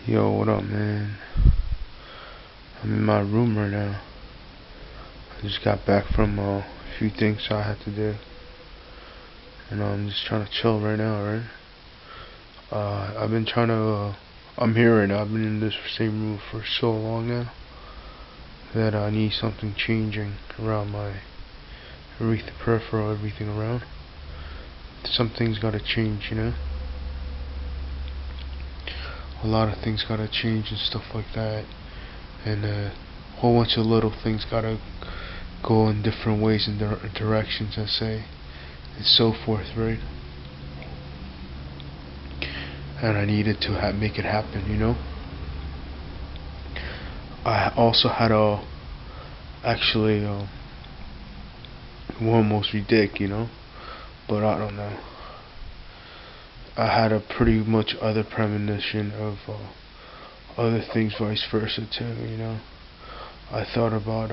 Yo, what up, man? I'm in my room right now. I just got back from a few things I had to do, and I'm just trying to chill right now, right? I've been trying to. I'm here right now. I've been in this same room for so long now that I need something changing around my everything, peripheral, everything around. Something's gotta change, you know. A lot of things gotta change and stuff like that, and a whole bunch of little things gotta go in different ways and directions, I say, and so forth, right? And I needed to make it happen, you know. I also had a actually almost ridiculous, you know, but I don't know. I had a pretty much other premonition of other things, vice versa too, you know. I thought about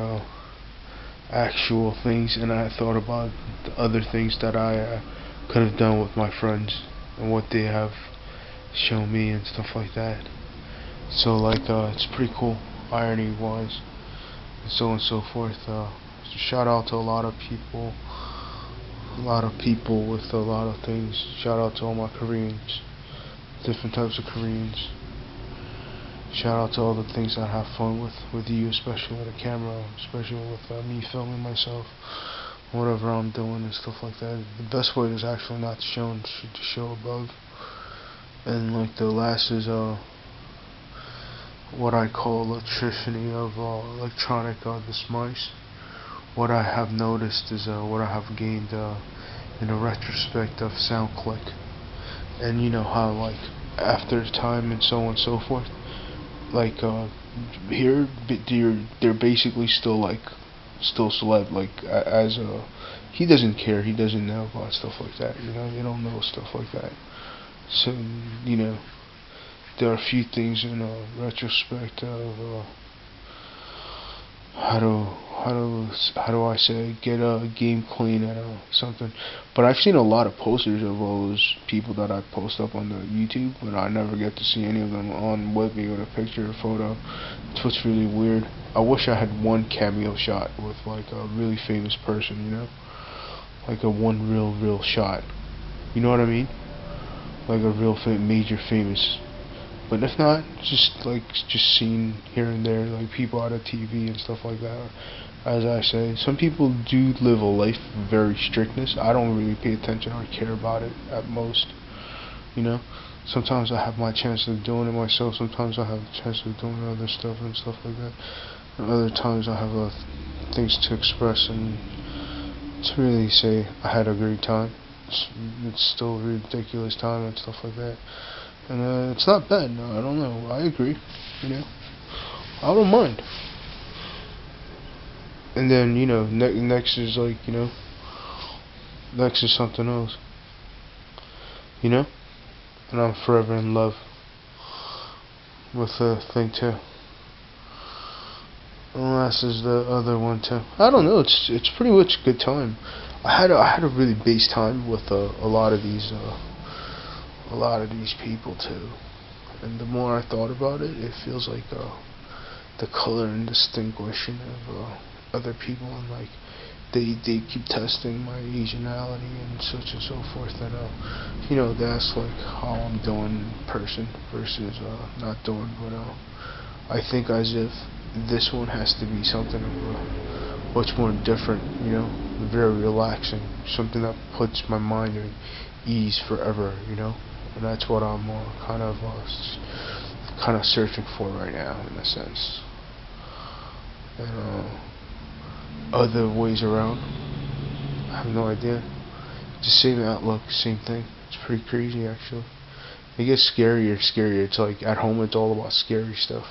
actual things, and I thought about the other things that I could have done with my friends and what they have shown me and stuff like that. So like it's pretty cool, irony wise, and so on and so forth. Shout out to a lot of people with a lot of things. Shout out to all my Koreans, different types of Koreans. Shout out to all the things I have fun with you, especially with a camera, especially with me filming myself, whatever I'm doing and stuff like that. The best way is actually not to show and to show above. And like the last is what I call electricity of electronic mice. What I have noticed is what I have gained in a retrospect of sound click, and you know how like after time and so on and so forth, like here they're basically still like still celeb, like as he doesn't care, he doesn't know about stuff like that, you know, they don't know stuff like that. So you know, there are a few things in retrospect of how do how do I say get a game clean at something. But I've seen a lot of posters of all those people that I post up on the YouTube, but I never get to see any of them on with me with a picture or photo. It's what's really weird. I wish I had one cameo shot with like a really famous person, you know, like a one real shot. You know what I mean? Like a real major famous. But if not, just like just seen here and there, like people out of TV and stuff like that. As I say, some people do live a life of very strictness. I don't really pay attention or care about it at most. You know, sometimes I have my chance of doing it myself. Sometimes I have a chance of doing other stuff and stuff like that. And other times I have things to express and to really say I had a great time. It's still a ridiculous time and stuff like that. And it's not bad. No, I don't know. I agree. You know, I don't mind. And then you know, next is like you know, next is something else. You know, and I'm forever in love with the thing too. And last is the other one too. I don't know. It's pretty much a good time. I had a really base time with a lot of these people too. And the more I thought about it, it feels like the color and distinguishing of other people, and like they keep testing my Asianality and such and so forth, and you know, that's like how I'm doing in person versus not doing, but I think as if this one has to be something of much more different, you know, very relaxing, something that puts my mind at ease forever, you know. And that's what I'm kind of searching for right now, in a sense. And other ways around, I have no idea. Just same outlook, same thing. It's pretty crazy, actually. It gets scarier. It's like at home, it's all about scary stuff.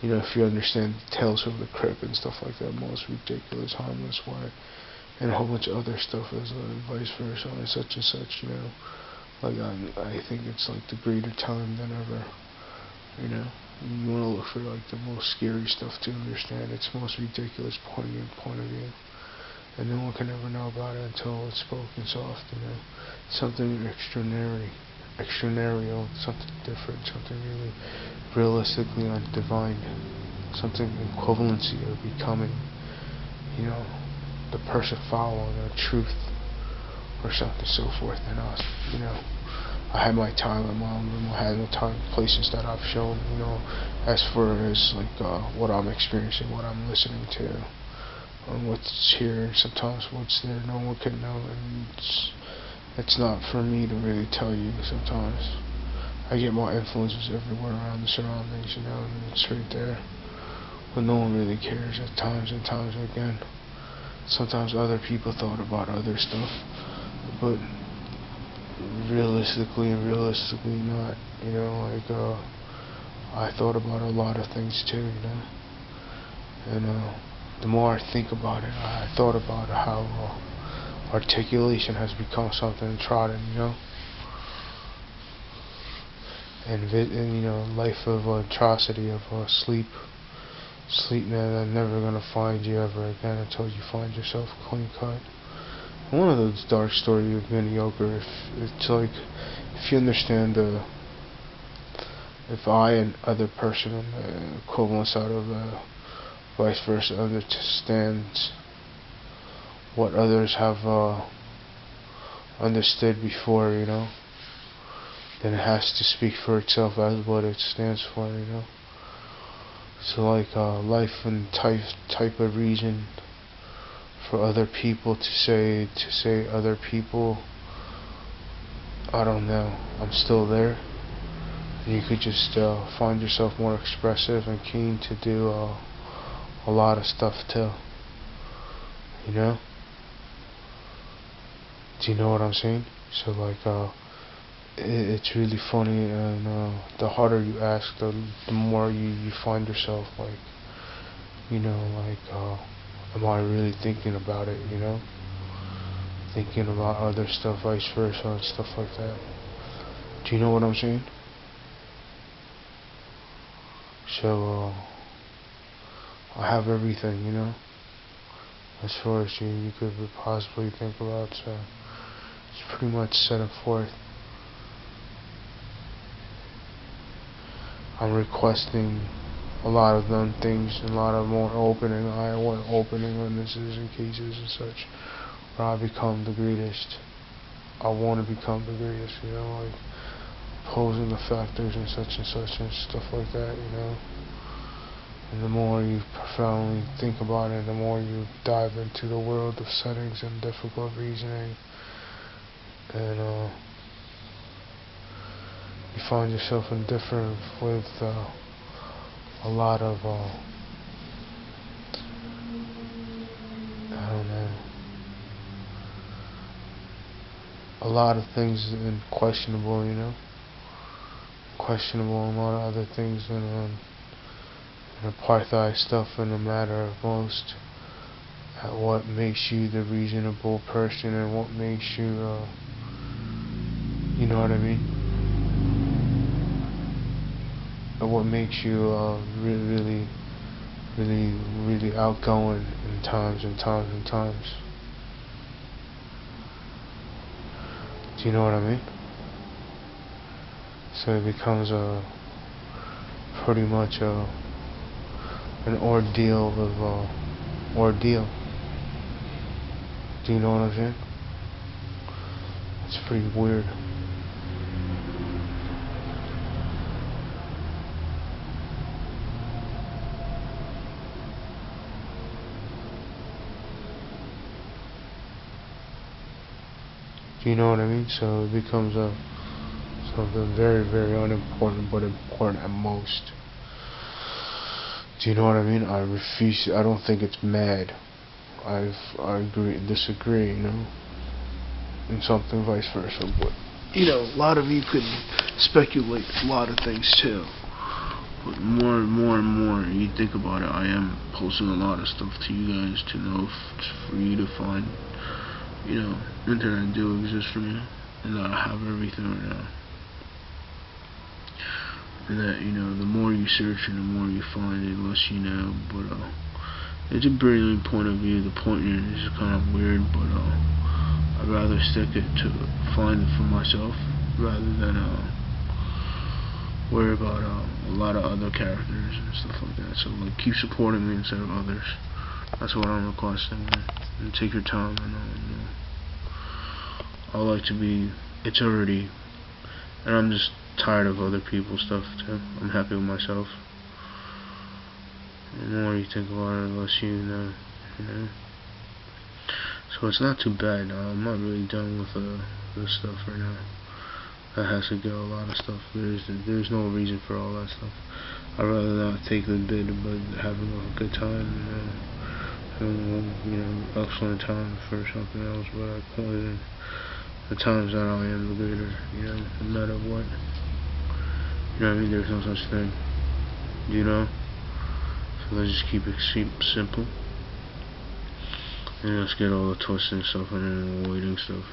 You know, if you understand Tales from the Crypt and stuff like that, most ridiculous, harmless, why, and a whole bunch of other stuff as vice versa, and such, you know. Like I think it's like the greater time than ever. You know, you want to look for like the most scary stuff to understand its most ridiculous poignant point of view, and no one can ever know about it until it's spoken soft. You know, something extraordinary, extraordinary, something different, something really realistically undivine, something equivalency of becoming, you know, the person following the truth or something so forth. And I had my time in my own room. I had my time places that I've shown, as far as like what I'm experiencing, what I'm listening to, what's here, and sometimes what's there no one can know, and it's not for me to really tell you. Sometimes I get my influences everywhere around the surroundings, and it's right there, but no one really cares at times and times again. Sometimes other people thought about other stuff, but realistically not, I thought about a lot of things too, and the more I think about it, I thought about how articulation has become something trodden, and life of atrocity, of sleep, man, I'm never gonna find you ever again until you find yourself clean cut. One of those dark stories of mediocre. If it's like, if you understand if I and other person on the equivalent side of vice versa understands what others have understood before, then it has to speak for itself as what it stands for, So like life and type of reason for other people to say other people, I don't know, I'm still there. And you could just find yourself more expressive and keen to do a lot of stuff too. Do you know what I'm saying? So like it's really funny, and the harder you ask, the more you find yourself like, am I really thinking about it, thinking about other stuff, vice versa, and stuff like that. Do you know what I'm saying? So I have everything, as far as you could possibly think about, so it's pretty much set and forth. I'm requesting a lot of them things, a lot of more opening. I want opening witnesses and cases and such, where I become the greatest. I want to become the greatest, like posing the factors and such and stuff like that, And the more you profoundly think about it, the more you dive into the world of settings and difficult reasoning, and you find yourself indifferent with a lot of I don't know, a lot of things and questionable, questionable, and a lot of other things, and apartheid stuff in a matter of most, at what makes you the reasonable person and what makes you, you know what I mean? And what makes you really outgoing in times and times and times. Do you know what I mean? So it becomes pretty much an ordeal of ordeal. Do you know what I'm saying? It's pretty weird. Do you know what I mean? So it becomes something very, very unimportant, but important at most. Do you know what I mean? I refuse. I don't think it's mad. I disagree, and something vice versa. But a lot of you could speculate a lot of things too. But more and more you think about it, I am posting a lot of stuff to you guys to know, for you to find. Internet do exist for me, and that I have everything right now. And that, the more you search and the more you find, the less you know. But it's a brilliant point of view. The point here is kind of weird, but I'd rather stick it to find it for myself rather than worry about a lot of other characters and stuff like that. So like, keep supporting me instead of others. That's what I'm requesting, man. And take your time. I like to be. It's already, and I'm just tired of other people's stuff too. I'm happy with myself. The more you think about it, the less you know. So it's not too bad now. I'm not really done with this stuff right now. That has to go. A lot of stuff. There's no reason for all that stuff. I'd rather not take the bid, but having a good time, having excellent time for something else. But I put it in the times that I am the leader. No matter what. You know what I mean? There's no such thing. So let's just keep it simple. And let's get all the twisting stuff and avoiding stuff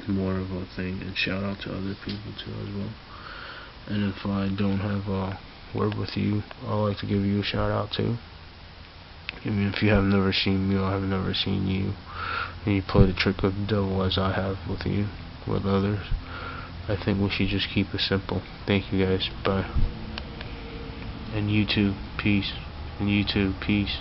more of a thing. And shout out to other people too as well. And if I don't have a word with you, I like to give you a shout out too. I mean, if you have never seen me or I have never seen you, and you play the trick of the devil as I have with you, with others, I think we should just keep it simple. Thank you guys. Bye. And YouTube, peace. And YouTube, peace.